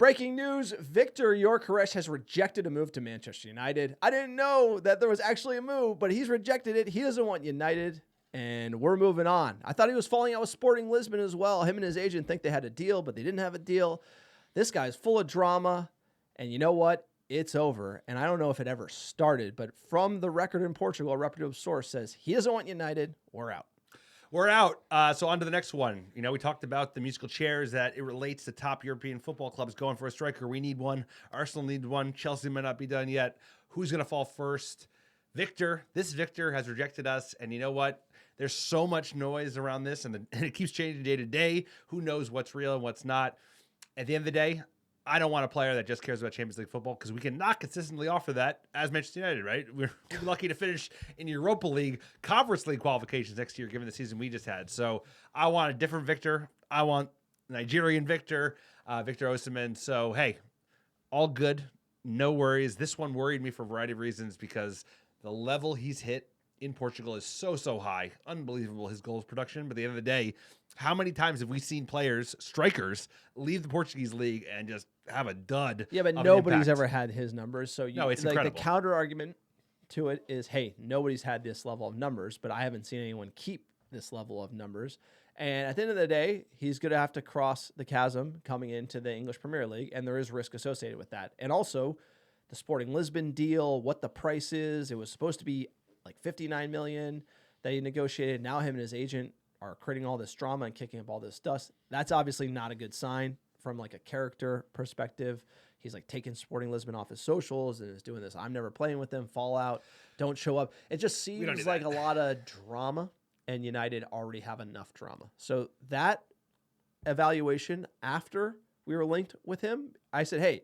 Breaking news, Victor Gyökeres has rejected a move to Manchester United. I didn't know that there was actually a move, but he's rejected it. He doesn't want United, and we're moving on. I thought he was falling out with Sporting Lisbon as well. Him and his agent think they had a deal, but they didn't have a deal. This guy's full of drama, and you know what? It's over, and I don't know if it ever started, but from the record in Portugal, a reputable source says he doesn't want United. We're out. We're out. So on to the next one. You know, we talked about the musical chairs that it relates to top European football clubs going for a striker. We need one. Arsenal needs one. Chelsea might not be done yet. Who's going to fall first? Victor. This Victor has rejected us, and you know what? There's so much noise around this, and it keeps changing day to day. Who knows what's real and what's not? At the end of the day, I don't want a player that just cares about Champions League football because we cannot consistently offer that as Manchester United, right? We're lucky to finish in Europa League, Conference League qualifications next year, given the season we just had. So I want a different Victor. I want Nigerian Victor, Victor Osimhen. So, hey, all good. No worries. This one worried me for a variety of reasons because the level he's hit in Portugal is so high. Unbelievable, his goals production. But at the end of the day, how many times have we seen players, strikers, leave the Portuguese league and just have a dud? Yeah, but nobody's ever had his numbers. So no, it's like incredible. The counter argument to it is, hey, nobody's had this level of numbers, but I haven't seen anyone keep this level of numbers. And at the end of the day, he's going to have to cross the chasm coming into the English Premier League, and there is risk associated with that. And also, the Sporting Lisbon deal, what the price is, it was supposed to be like $59 million that he negotiated. Now him and his agent are creating all this drama and kicking up all this dust. That's obviously not a good sign from like a character perspective. He's like taking Sporting Lisbon off his socials and is doing this. I'm never playing with them. Fallout. Don't show up. It just seems like a lot of drama, and United already have enough drama. So that evaluation after we were linked with him, I said, hey,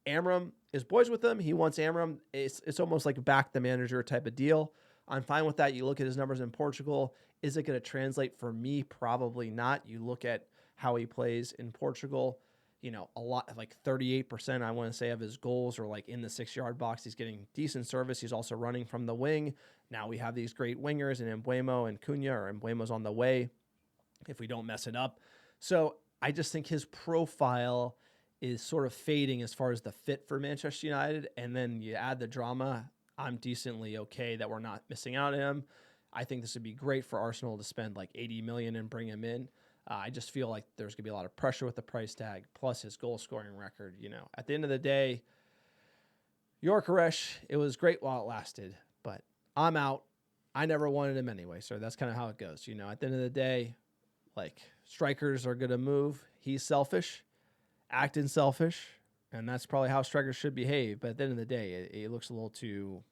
Amorim is boys with him. He wants Amorim. It's almost like back the manager type of deal. I'm fine with that. You look at his numbers in Portugal. Is it going to translate for me? Probably not. You look at how he plays in Portugal, you know, a lot, like 38%, I want to say, of his goals are like in the 6-yard box. He's getting decent service. He's also running from the wing. Now we have these great wingers in Mbeumo and Cunha, or Mbeumo's on the way if we don't mess it up. So I just think his profile is sort of fading as far as the fit for Manchester United. And then you add the drama. I'm decently okay that we're not missing out on him. I think this would be great for Arsenal to spend like $80 million and bring him in. I just feel like there's going to be a lot of pressure with the price tag, plus his goal scoring record. You know, at the end of the day, Gyökeres, it was great while it lasted, but I'm out. I never wanted him anyway, so that's kind of how it goes. You know, at the end of the day, like, strikers are going to move. He's selfish, acting selfish, and that's probably how strikers should behave. But at the end of the day, it looks a little too,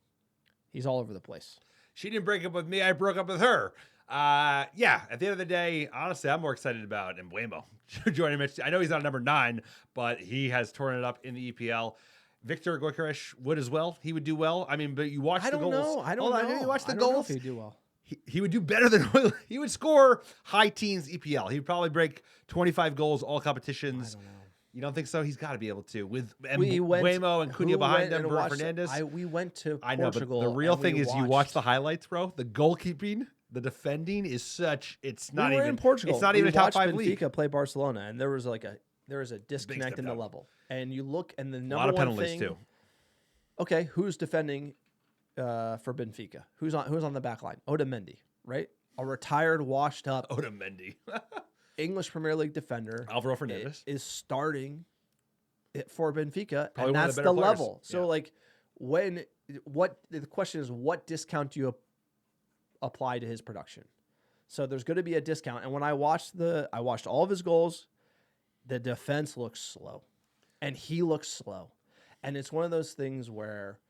he's all over the place. She didn't break up with me. I broke up with her. Yeah, at the end of the day, honestly, I'm more excited about Mbeumo joining Mitch. I know he's not number 9, but he has torn it up in the EPL. Victor Gyökeres would as well. He would do well. I mean, but you watch the goals. I don't know. You watch the I don't goals. know if he'd do well. He would do better than he would score high teens EPL. He would probably break 25 goals all competitions. I don't know. You don't think so? He's got to be able to with Mbeumo and Cunha behind him, Bruno Fernandes. We went to Portugal. I know, but the real thing is you watch the highlights, bro. The goalkeeping, the defending is such. It's not even in Portugal. It's not even a top 5 Benfica league. Benfica play Barcelona, and there was a disconnect in the level. And you look, and the number a lot of one penalties thing, too. Okay, who's defending for Benfica? Who's on the back line? Otamendi, right? A retired, washed up Otamendi, English Premier League defender. Alvaro Fernandes is starting for Benfica, Probably and that's the the players. level. So, like, the question is, what discount do you apply to his production? So there's going to be a discount. And when I watched all of his goals, the defense looks slow, and he looks slow. And it's one of those things where,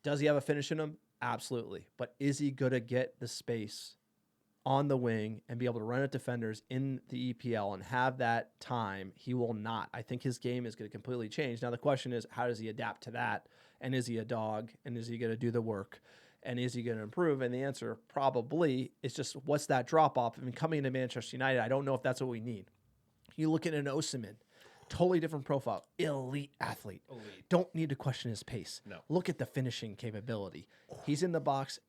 does he have a finish in him? Absolutely. But is he going to get the space on the wing and be able to run at defenders in the EPL and have that time? He will not. I think his game is going to completely change. Now, the question is, how does he adapt to that? And is he a dog? And is he going to do the work? And is he going to improve? And the answer probably is just, what's that drop-off? I mean, coming into Manchester United, I don't know if that's what we need. You look at an Osimhen, totally different profile, elite athlete. Don't need to question his pace. No. Look at the finishing capability. He's in the box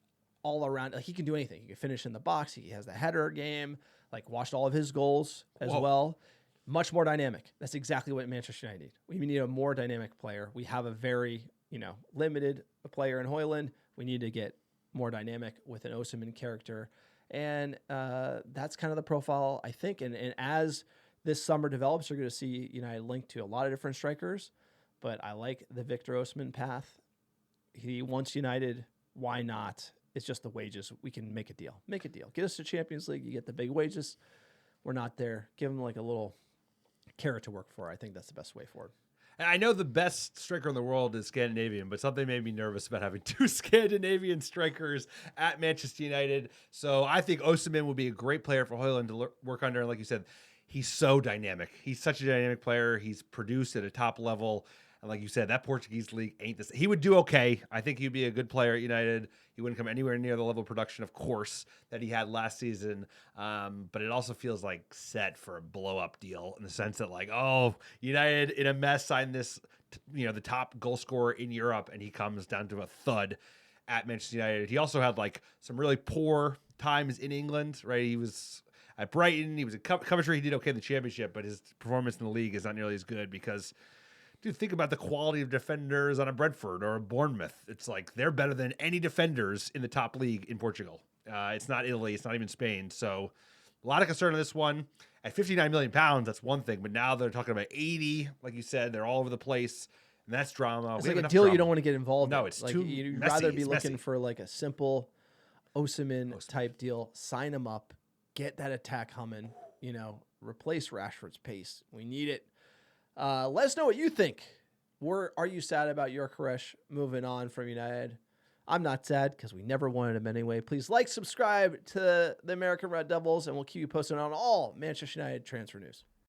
all around. Like, he can do anything. He can finish in the box. He has the header game. Like, watched all of his goals as well. much more dynamic. That's exactly what Manchester United need. We need a more dynamic player. We have a very, limited player in Højlund. We need to get more dynamic with an Osimhen character. And that's kind of the profile, I think. And as this summer develops, you're going to see United linked to a lot of different strikers. But I like the Victor Osimhen path. He wants United. Why not? It's just the wages. We can make a deal. Make a deal. Get us to Champions League. You get the big wages. We're not there. Give him like a little carrot to work for. I think that's the best way forward. And I know the best striker in the world is Scandinavian, but something made me nervous about having 2 Scandinavian strikers at Manchester United. So I think Osimhen would be a great player for Højlund to work under. And like you said, he's so dynamic. He's such a dynamic player. He's produced at a top level. And like you said, that Portuguese league ain't this. He would do okay. I think he'd be a good player at United. He wouldn't come anywhere near the level of production, of course, that he had last season. But it also feels like set for a blow-up deal in the sense that, like, oh, United in a mess signed this, the top goal scorer in Europe, and he comes down to a thud at Manchester United. He also had, like, some really poor times in England, right? He was at Brighton. He was at Coventry. He did okay in the championship, but his performance in the league is not nearly as good because... Dude, think about the quality of defenders on a Brentford or a Bournemouth. It's like they're better than any defenders in the top league in Portugal. It's not Italy. It's not even Spain. So a lot of concern on this one. At 59 million pounds, that's one thing. But now they're talking about 80. Like you said, they're all over the place. And that's drama. It's like a deal you don't want to get involved in. No, it's like, too you'd messy. rather be It's looking messy. for like a simple Osimhen type deal. Sign him up. Get that attack humming. Replace Rashford's pace. We need it. Let us know what you think. Are you sad about Gyökeres moving on from United? I'm not sad because we never wanted him anyway. Please subscribe to the American Red Devils, and we'll keep you posted on all Manchester United transfer news.